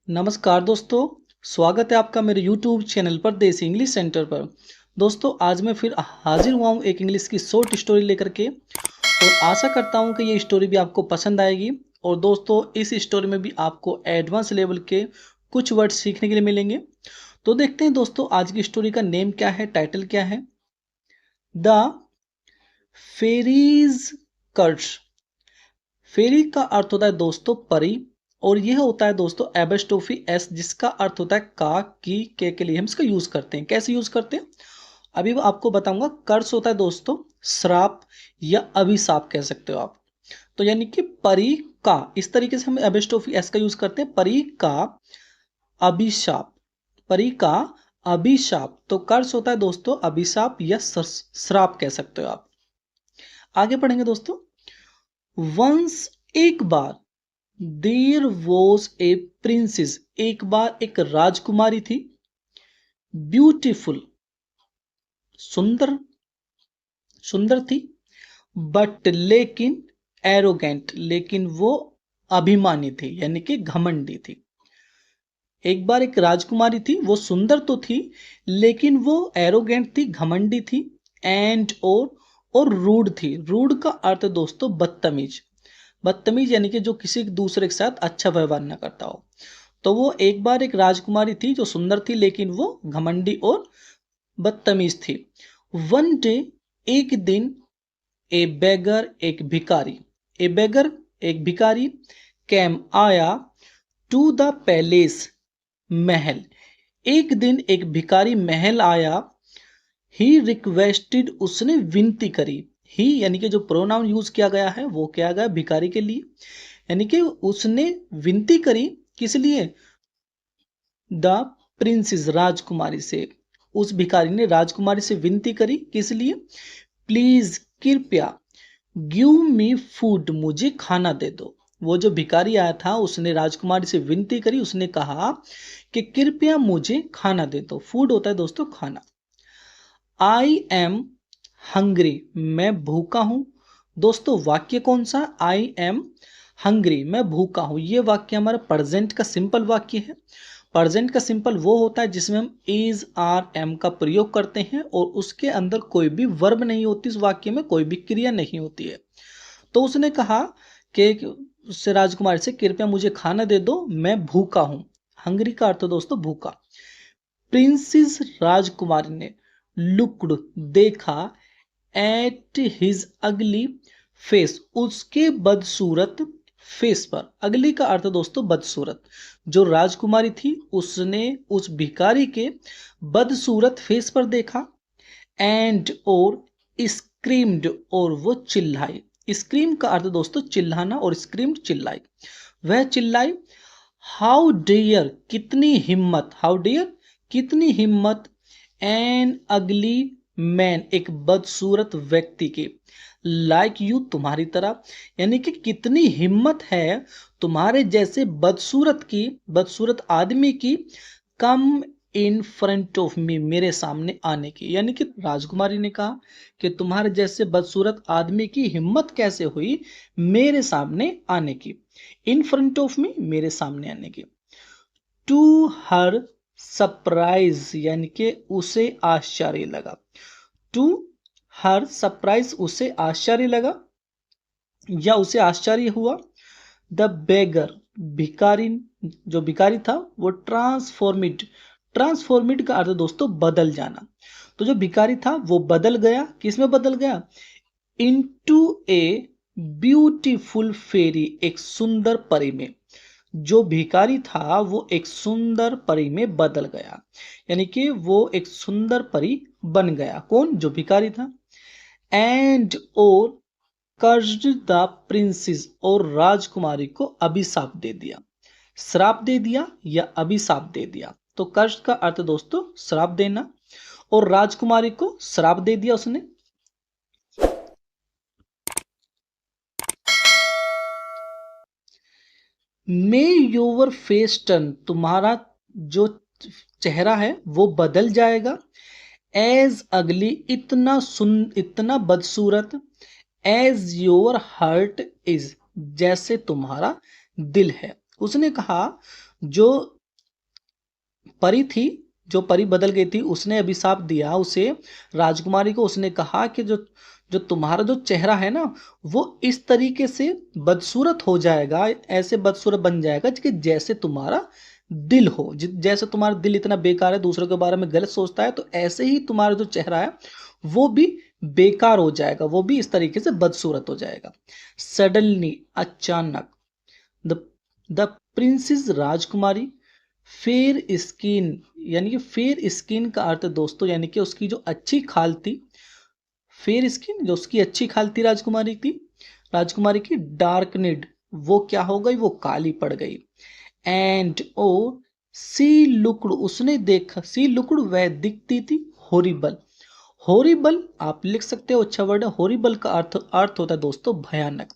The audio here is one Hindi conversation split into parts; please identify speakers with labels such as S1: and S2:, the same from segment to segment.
S1: नमस्कार दोस्तों, स्वागत है आपका मेरे YouTube चैनल पर देसी इंग्लिश सेंटर पर। दोस्तों, आज मैं फिर हाजिर हुआ हूँ एक इंग्लिश की शॉर्ट स्टोरी लेकर के और आशा करता हूँ कि ये स्टोरी भी आपको पसंद आएगी। और दोस्तों, इस स्टोरी में भी आपको एडवांस लेवल के कुछ वर्ड सीखने के लिए मिलेंगे। तो देखते हैं दोस्तों, आज की स्टोरी का नेम क्या है, टाइटल क्या है। द फेरीज कर्स। फेरी का अर्थ होता है दोस्तों परी, और यह होता है दोस्तों एबस्टोफी एस, जिसका अर्थ होता है का, की, के लिए हम इसका यूज करते हैं। कैसे यूज करते हैं अभी वो आपको बताऊंगा। कर्स होता है दोस्तों श्राप या अभिशाप कह सकते हो आप। तो यानी कि परी का, इस तरीके से हम एबस्टोफी एस का यूज करते हैं, परी का अभिशाप। परी का अभिशाप, तो कर्स होता है दोस्तों अभिशाप या श्राप कह सकते हो आप। आगे पढ़ेंगे दोस्तों। वंस, एक बार, देयर वॉज ए प्रिंसेस, एक बार एक राजकुमारी थी। ब्यूटीफुल, सुंदर, सुंदर थी। बट लेकिन, एरोगेंट, लेकिन वो अभिमानी थी यानी कि घमंडी थी। एक बार एक राजकुमारी थी, वो सुंदर तो थी लेकिन वो एरोगेंट थी, घमंडी थी। एंड और रूड थी। रूड का अर्थ है दोस्तों बदतमीज। बदतमीज यानी कि जो किसी दूसरे के साथ अच्छा व्यवहार न करता हो। तो वो एक बार एक राजकुमारी थी जो सुंदर थी लेकिन वो घमंडी और बदतमीज थी। वन डे, एक दिन, ए बेगर, एक भिखारी, ए बेगर, एक भिखारी, कैम, आया, टू द पैलेस, महल। एक दिन एक भिखारी महल आया। ही रिक्वेस्टेड, उसने विनती करी। ही यानी कि जो प्रोनाउन यूज किया गया है वो किया गया भिखारी के लिए, यानी कि उसने विनती करी किस लिए, द प्रिंसेस, राजकुमारी से। उस भिखारी ने राजकुमारी से विनती करी किस लिए, प्लीज, कृपया, गिव मी फूड, मुझे खाना दे दो। वो जो भिखारी आया था उसने राजकुमारी से विनती करी, उसने कहा कि कृपया मुझे खाना दे दो। फूड होता है दोस्तों खाना। आई एम हंग्री, मैं भूखा हूं। दोस्तों वाक्य कौन सा, आई एम हंग्री, मैं भूखा हूं। ये वाक्य हमारा प्रेजेंट का सिंपल वाक्य है। प्रेजेंट का सिंपल वो होता है जिसमें हम इज, आर, एम का प्रयोग करते हैं और उसके अंदर कोई भी वर्ब नहीं होती, उस वाक्य में कोई भी क्रिया नहीं होती है। तो उसने कहा कि उससे राजकुमारी से, कृपया मुझे खाना दे दो, मैं भूखा हूं। हंग्री का अर्थ दोस्तों भूखा। प्रिंसेस, राजकुमारी ने, लुक्ड, देखा, एट हिज अगली फेस, उसके बदसूरत फेस पर। अगली का अर्थ दोस्तों बदसूरत। जो राजकुमारी थी उसने उस भिखारी के बदसूरत फेस पर देखा। एंड और स्क्रीम्ड, और वो चिल्लाई। स्क्रीम का अर्थ दोस्तों चिल्लाना और स्क्रीम्ड चिल्लाई। वह चिल्लाई, हाउ डेयर, कितनी हिम्मत, हाउ डेयर, कितनी हिम्मत, एन अगली मैन, एक बदसूरत व्यक्ति की, लाइक यू, तुम्हारी तरह, यानी कि कितनी हिम्मत है तुम्हारे जैसे बदसूरत की, बदसूरत आदमी की, कम इन फ्रंट ऑफ मी, मेरे सामने आने की। यानी कि राजकुमारी ने कहा कि तुम्हारे जैसे बदसूरत आदमी की हिम्मत कैसे हुई मेरे सामने आने की, इन फ्रंट ऑफ मी, मेरे सामने आने की। टू हर सरप्राइज, यानी कि उसे आश्चर्य लगा। टू हर सरप्राइज, उसे आश्चर्य लगा या उसे आश्चर्य हुआ। द बेगर, भिखारी, जो भिखारी था वो ट्रांसफॉर्मिड, ट्रांसफॉर्मिड का अर्थ दोस्तों बदल जाना। तो जो भिखारी था वो बदल गया, किसमें बदल गया, इनटू ए ब्यूटीफुल फेरी, एक सुंदर परी में। जो भिखारी था वो एक सुंदर परी में बदल गया, यानी कि वो एक सुंदर परी बन गया। कौन, जो भिखारी था। एंड और कर्ज्ड द प्रिंसेस, और राजकुमारी को अभिशाप दे दिया। श्राप दे दिया या अभिशाप दे दिया। तो कर्ज का अर्थ दोस्तों श्राप देना, और राजकुमारी को श्राप दे दिया उसने। मे योर फेस टर्न, तुम्हारा जो चेहरा है वो बदल जाएगा। एज अगली, इतना बदसूरत। एज योर हार्ट इज, जैसे तुम्हारा दिल है। उसने कहा जो परी थी, जो परी बदल गई थी, उसने अभिशाप दिया उसे, राजकुमारी को। उसने कहा कि जो जो तुम्हारा जो चेहरा है ना, वो इस तरीके से बदसूरत हो जाएगा, ऐसे बदसूरत बन जाएगा कि जैसे तुम्हारा दिल हो। जैसे तुम्हारा दिल इतना बेकार है, दूसरों के बारे में गलत सोचता है, तो ऐसे ही तुम्हारा जो चेहरा है वो भी बेकार हो जाएगा, वो भी इस तरीके से बदसूरत हो जाएगा। सडनली, अचानक, the the princess Rajkumari, fair skin, यानी कि फेयर स्किन का अर्थ दोस्तों, यानी कि उसकी जो अच्छी खाल थी, फेयर स्किन, जो उसकी अच्छी खाल थी राजकुमारी थी, राजकुमारी की डार्क नीड, वो क्या हो गई, वो काली पड़ गई। एंड ओ सी लुकड, उसने देखा, सी लुकड, वह दिखती थी हॉरिबल। हॉरिबल आप लिख सकते हो, अच्छा वर्ड है। हॉरिबल का अर्थ होता है दोस्तों भयानक।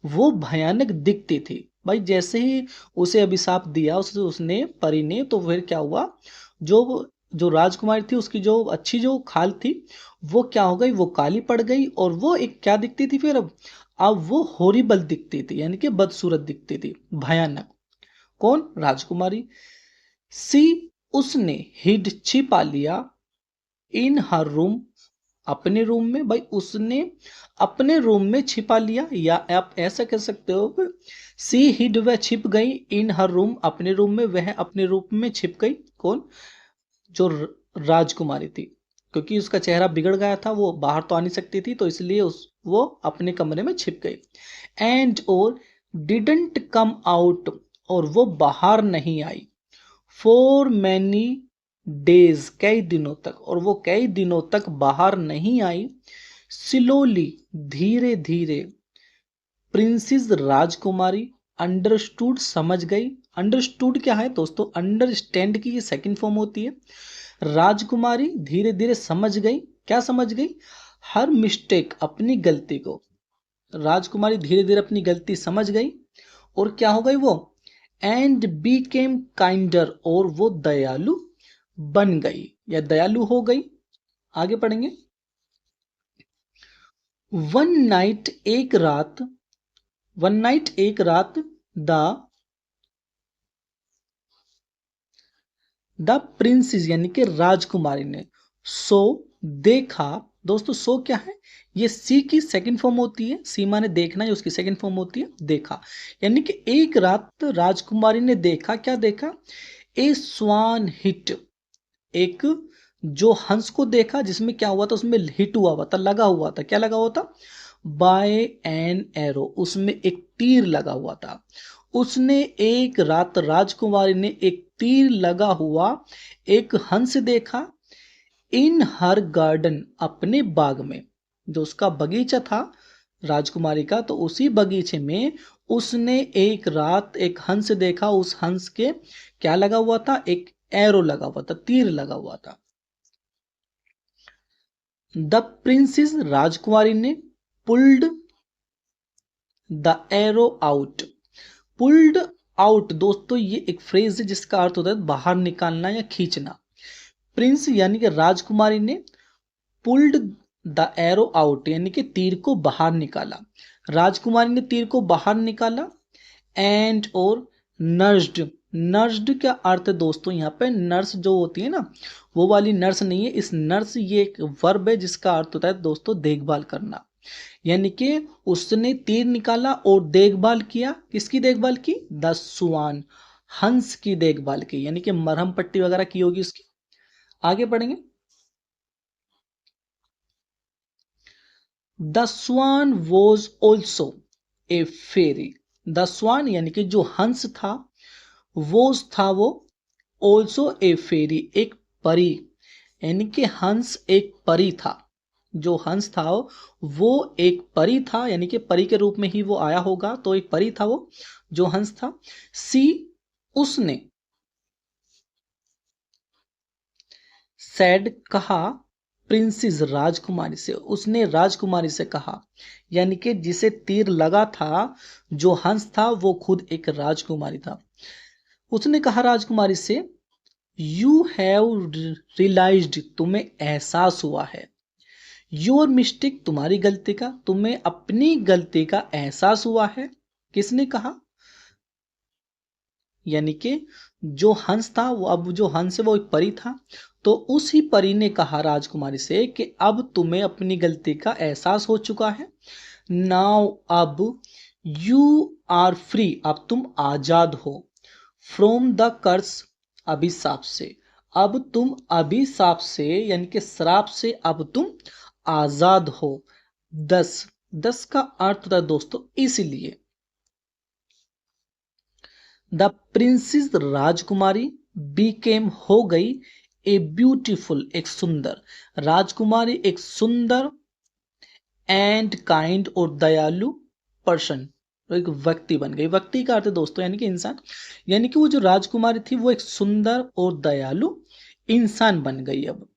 S1: वो भयानक दिखती थी भाई। जैसे ही उसे अभिशाप दिया उसने परी ने, तो फिर क्या हुआ, जो जो राजकुमारी थी उसकी जो अच्छी जो खाल थी, वो क्या हो गई, वो काली पड़ गई। और वो एक क्या दिखती थी फिर, अब वो हॉरिबल दिखती थी, यानी कि बदसूरत दिखती थी, भयानक। कौन, राजकुमारी। सी, उसने, हिड, छिपा लिया, इन हर रूम, अपने रूम में। भाई उसने अपने रूम में छिपा लिया, या आप ऐसा कह सकते हो कि सी हिड, वह छिप गई, इन हर रूम, अपने रूम में, वह अपने रूम में छिप गई। कौन, जो राजकुमारी थी, क्योंकि उसका चेहरा बिगड़ गया था, वो बाहर तो आ नहीं सकती थी, तो इसलिए वो अपने कमरे में छिप गई। एंड और डिडंट कम आउट, और वो बाहर नहीं आई, फॉर मैनी डेज, कई दिनों तक, और वो कई दिनों तक बाहर नहीं आई। स्लोली, धीरे धीरे, प्रिंसेस राजकुमारी, अंडरस्टूड, समझ गई। अंडरस्टूड क्या है दोस्तों, अंडरस्टैंड की ये सेकंड फॉर्म होती है। राजकुमारी धीरे धीरे समझ गई, क्या समझ गई, हर मिस्टेक, अपनी गलती को। राजकुमारी धीरे धीरे अपनी गलती समझ गई, और क्या हो गई वो, एंड बीकेम काइंडर, और वो दयालु बन गई, या दयालु हो गई। आगे पढ़ेंगे। वन नाइट, एक रात, वन नाइट, एक रात, द द प्रिंसेस, यानी कि राजकुमारी ने, सो, देखा। दोस्तों सो क्या है, ये सी की सेकंड फॉर्म होती है। सी माने देखना, ये उसकी सेकंड फॉर्म होती है, देखा। यानी कि एक रात राजकुमारी ने देखा, क्या देखा, ए स्वान हिट, एक जो हंस को देखा, जिसमें क्या हुआ था, उसमें हिट हुआ था, लगा हुआ था, क्या लगा हुआ था, बाय एन एरो, उसमें एक तीर लगा हुआ था। उसने एक रात, राजकुमारी ने एक तीर लगा हुआ एक हंस देखा, इन हर गार्डन, अपने बाग में, जो उसका बगीचा था राजकुमारी का, तो उसी बगीचे में उसने एक रात एक हंस देखा। उस हंस के क्या लगा हुआ था, एक एरो लगा हुआ था, तीर लगा हुआ था। द प्रिंसेस, राजकुमारी ने, pulled the arrow out, pulled out दोस्तों, ये एक फ्रेज है जिसका अर्थ होता है बाहर निकालना या खींचना। प्रिंस यानी कि राजकुमारी ने पुल्ड द एरो आउट, यानी कि तीर को बाहर निकाला। राजकुमारी ने तीर को बाहर निकाला। एंड और नर्स्ड, नर्स्ड क्या अर्थ है दोस्तों, यहाँ पे नर्स जो होती है ना, वो वाली नर्स नहीं है। इस नर्स, ये एक वर्ब है जिसका अर्थ होता है दोस्तों देखभाल करना। यानी कि उसने तीर निकाला और देखभाल किया, किसकी देखभाल की, द स्वान, हंस की देखभाल की, यानी कि मरहम पट्टी वगैरह की होगी उसकी। आगे पढ़ेंगे। The swan was also a fairy, the swan यानी कि जो हंस था, वॉज था वो, ऑल्सो ए फेरी, एक परी, यानी कि हंस एक परी था। जो हंस था वो एक परी था, यानी कि परी के रूप में ही वो आया होगा, तो एक परी था वो जो हंस था। सी, उसने, सैड, कहा, प्रिंसेस, राजकुमारी से, उसने राजकुमारी से कहा, यानी कि जिसे तीर लगा था, जो हंस था, वो खुद एक राजकुमारी था। उसने कहा राजकुमारी से, यू हैव रियलाइज्ड, तुम्हें एहसास हुआ है, योर मिस्टेक, तुम्हारी गलती का, तुम्हें अपनी गलती का एहसास हुआ है। किसने कहा, यानी कि जो हंस था वो, अब जो हंस है वो एक परी था, तो उसी परी ने कहा राजकुमारी से कि अब तुम्हें अपनी गलती का एहसास हो चुका है। नाउ अब यू आर फ्री, अब तुम आजाद हो। फ्रॉम द कर्स, अभिशाप से, अब तुम अभिशाप से यानी कि श्राप से अब तुम आजाद हो। 10, 10 का अर्थ होता है दोस्तों इसलिए। द प्रिंसेस, राजकुमारी, बीकेम हो गई, ए ब्यूटीफुल, एक सुंदर, राजकुमारी एक सुंदर, एंड काइंड और दयालु पर्सन, एक व्यक्ति बन गई। व्यक्ति का अर्थ है दोस्तों यानी कि इंसान, यानी कि वो जो राजकुमारी थी वो एक सुंदर और दयालु इंसान बन गई अब।